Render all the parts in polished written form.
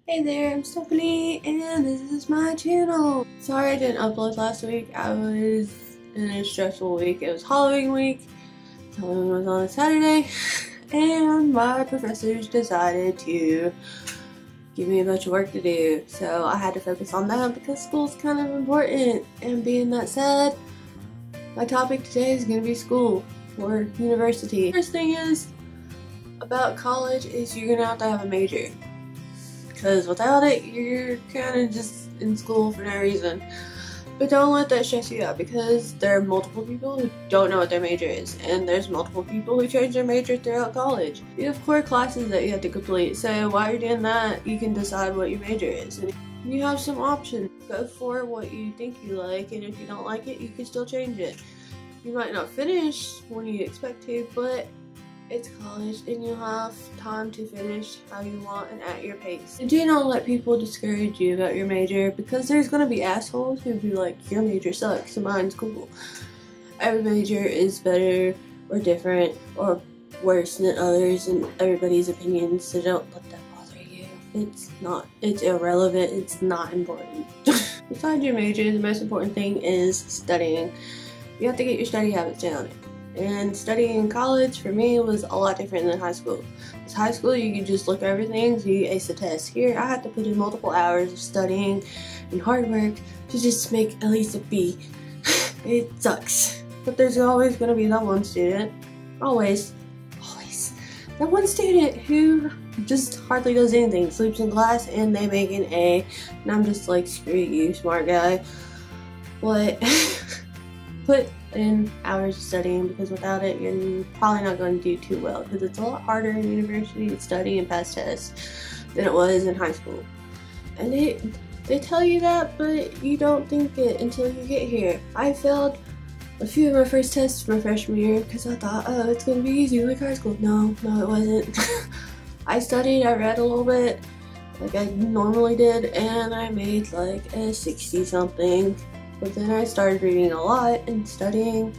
Hey there, I'm Stephanie, and this is my channel. Sorry I didn't upload last week. I was in a stressful week. It was Halloween week. Halloween was on a Saturday, and my professors decided to give me a bunch of work to do. So I had to focus on that because school's kind of important. And being that said, my topic today is going to be school or university. First thing is about college is you're going to have a major. Because without it, you're kind of just in school for no reason. But don't let that stress you out because there are multiple people who don't know what their major is. And there's multiple people who change their major throughout college. You have core classes that you have to complete. So while you're doing that, you can decide what your major is. And you have some options. Go for what you think you like. And if you don't like it, you can still change it. You might not finish when you expect to, but it's college and you'll have time to finish how you want and at your pace. And do not let people discourage you about your major because there's going to be assholes who'll be like, your major sucks and mine's cool. Every major is better or different or worse than others in everybody's opinions, so don't let that bother you. It's irrelevant, it's not important. Besides your major, the most important thing is studying. You have to get your study habits down. And studying in college, for me, was a lot different than high school. Because high school, you could just look at everything, so you ace the test. Here, I had to put in multiple hours of studying and hard work to just make at least a B. It sucks. But there's always going to be that one student, always, that one student who just hardly does anything, sleeps in class, and they make an A. And I'm just like, screw you, smart guy. What? Put in hours of studying because without it you're probably not going to do too well because it's a lot harder in university to study and pass tests than it was in high school. And they tell you that, but you don't think it until you get here. I failed a few of my first tests my freshman year because I thought, oh, it's going to be easy like high school. No, it wasn't. I studied, I read a little bit like I normally did, and I made like a 60 something. But then I started reading a lot and studying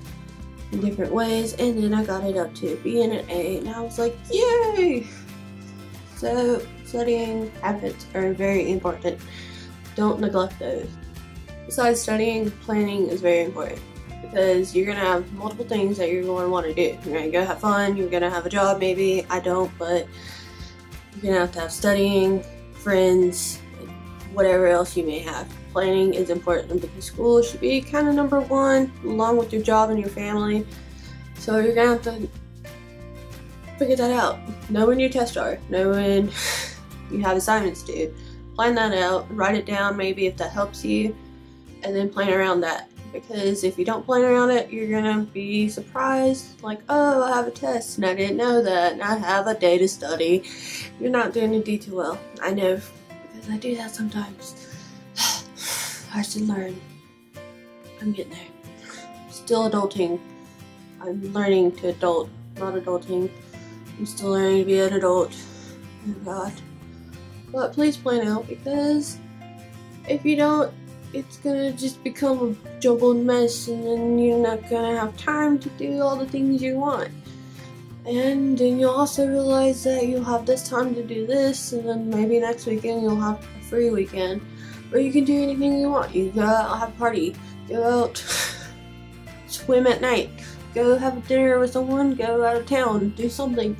in different ways, and then I got it up to B and an A, and I was like, yay! So studying habits are very important. Don't neglect those. Besides studying, planning is very important because you're going to have multiple things that you're going to want to do. You're going to go have fun, you're going to have a job maybe, I don't, but you're going to have studying, friends, whatever else you may have. Planning is important because school should be kind of number one along with your job and your family. So you're gonna have to figure that out. Know when your tests are. Know when you have assignments due. Plan that out. Write it down maybe if that helps you. And then plan around that. Because if you don't plan around it, you're gonna be surprised. Like, oh, I have a test and I didn't know that. And I have a day to study. You're not going to do too well. I know because I do that sometimes. I should learn. I'm getting there. Still adulting. I'm learning to adult, not adulting. I'm still learning to be an adult. Oh God. But please plan out because if you don't, it's gonna just become a jumbled mess and then you're not gonna have time to do all the things you want. And then you'll also realize that you'll have this time to do this, and then maybe next weekend you'll have a free weekend. Or you can do anything you want. You go out, have a party, go out, swim at night, go have dinner with someone, go out of town, do something.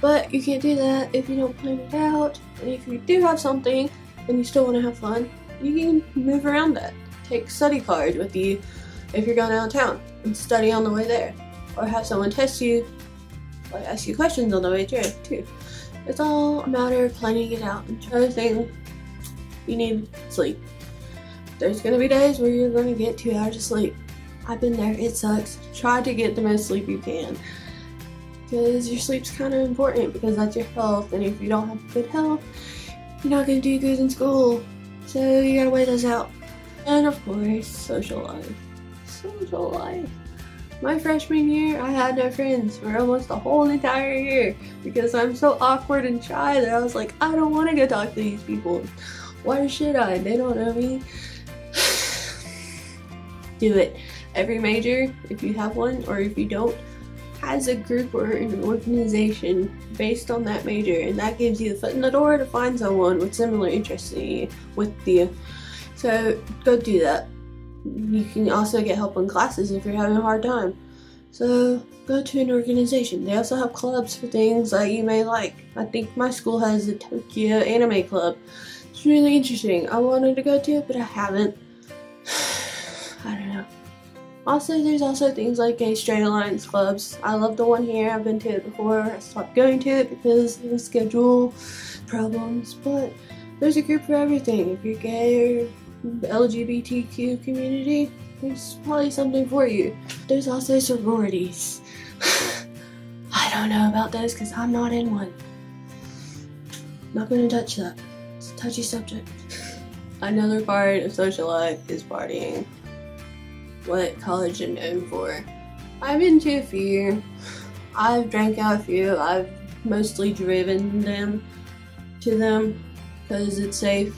But you can't do that if you don't plan it out. And if you do have something and you still want to have fun, you can move around that. Take study cards with you if you're going out of town and study on the way there. Or have someone test you, or ask you questions on the way there too. It's all a matter of planning it out. And another thing, you need sleep. There's gonna be days where you're gonna get 2 hours of sleep. I've been there, it sucks. Try to get the most sleep you can. Because your sleep's kind of important because that's your health, and if you don't have good health, you're not gonna do good in school. So you gotta weigh those out. And of course, social life. Social life. My freshman year, I had no friends for almost the whole entire year because I'm so awkward and shy that I was like, I don't want to go talk to these people. Why should I? They don't know me. Do it. Every major, if you have one, or if you don't, has a group or an organization based on that major, and that gives you the foot in the door to find someone with similar interests with you. So go do that. You can also get help in classes if you're having a hard time. So go to an organization. They also have clubs for things that you may like. I think my school has a Tokyo anime club. It's really interesting. I wanted to go to it, but I haven't. I don't know. Also, there's also things like Gay Straight Alliance clubs. I love the one here. I've been to it before. I stopped going to it because of the schedule problems. But there's a group for everything. If you're gay or the LGBTQ community, there's probably something for you. There's also sororities. I don't know about those because I'm not in one. Not gonna touch that. It's a touchy subject. Another part of social life is partying. What college is known for. I've been to a few. I've drank out a few. I've mostly driven them to them because it's safe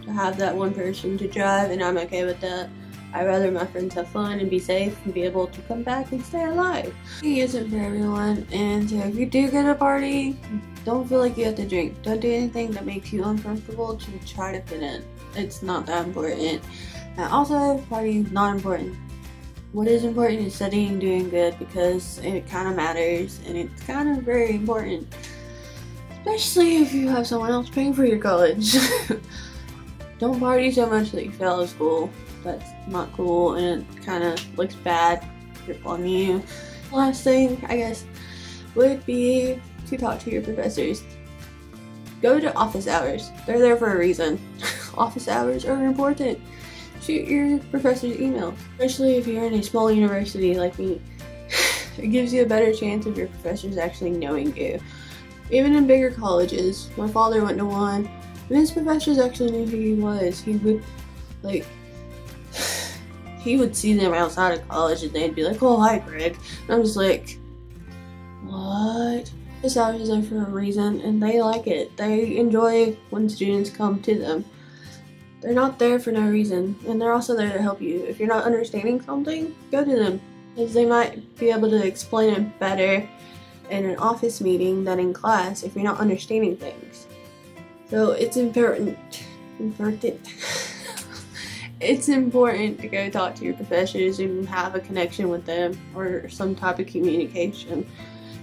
to have that one person to drive, and I'm okay with that. I'd rather my friends have fun and be safe and be able to come back and stay alive. It isn't for everyone, and so if you do go to a party, don't feel like you have to drink. Don't do anything that makes you uncomfortable to try to fit in. It's not that important. And also, partying is not important. What is important is studying and doing good, because it kind of matters and it's kind of very important. Especially if you have someone else paying for your college. Don't party so much that you fail out of school. That's not cool and it kind of looks bad on you. Last thing, I guess, would be to talk to your professors. Go to office hours. They're there for a reason. Office hours are important. Shoot your professor's email, especially if you're in a small university like me. It gives you a better chance of your professors actually knowing you. Even in bigger colleges, my father went to one, and his professors actually knew who he was. He would see them outside of college and they'd be like, "Oh, hi, Greg." And I'm just like, what? This hours is there for a reason, and they like it. They enjoy when students come to them. They're not there for no reason, and they're also there to help you. If you're not understanding something, go to them, because they might be able to explain it better in an office meeting than in class if you're not understanding things. So it's important. It's important to go talk to your professors and have a connection with them or some type of communication.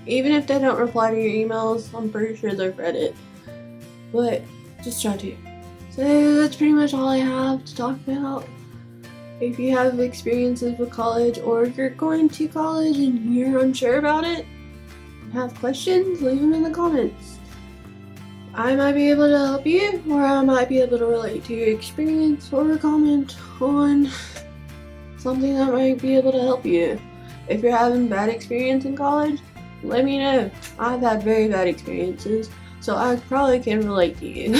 Even if they don't reply to your emails, I'm pretty sure they've read it. But just try to. So that's pretty much all I have to talk about. If you have experiences with college, or if you're going to college and you're unsure about it, have questions, leave them in the comments. I might be able to help you, or I might be able to relate to your experience or comment on something that might be able to help you. If you're having bad experience in college, let me know. I've had very bad experiences, so I probably can relate to you.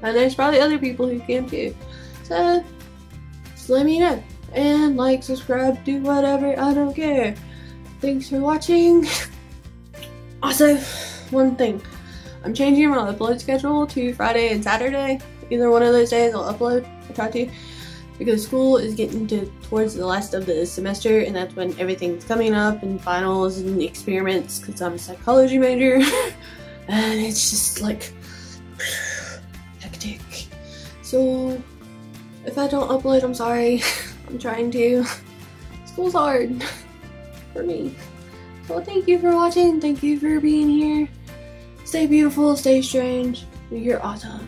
And there's probably other people who can too. So, just let me know. And like, subscribe, do whatever, I don't care. Thanks for watching. Also, one thing. I'm changing my upload schedule to Friday and Saturday. Either one of those days I'll upload. I'll try to. Because school is getting towards the last of the semester, and that's when everything's coming up, and finals and experiments, because I'm a psychology major. And it's just like hectic. So if I don't upload, I'm sorry. I'm trying to. School's hard for me. So thank you for watching. Thank you for being here. Stay beautiful, stay strange. You're awesome.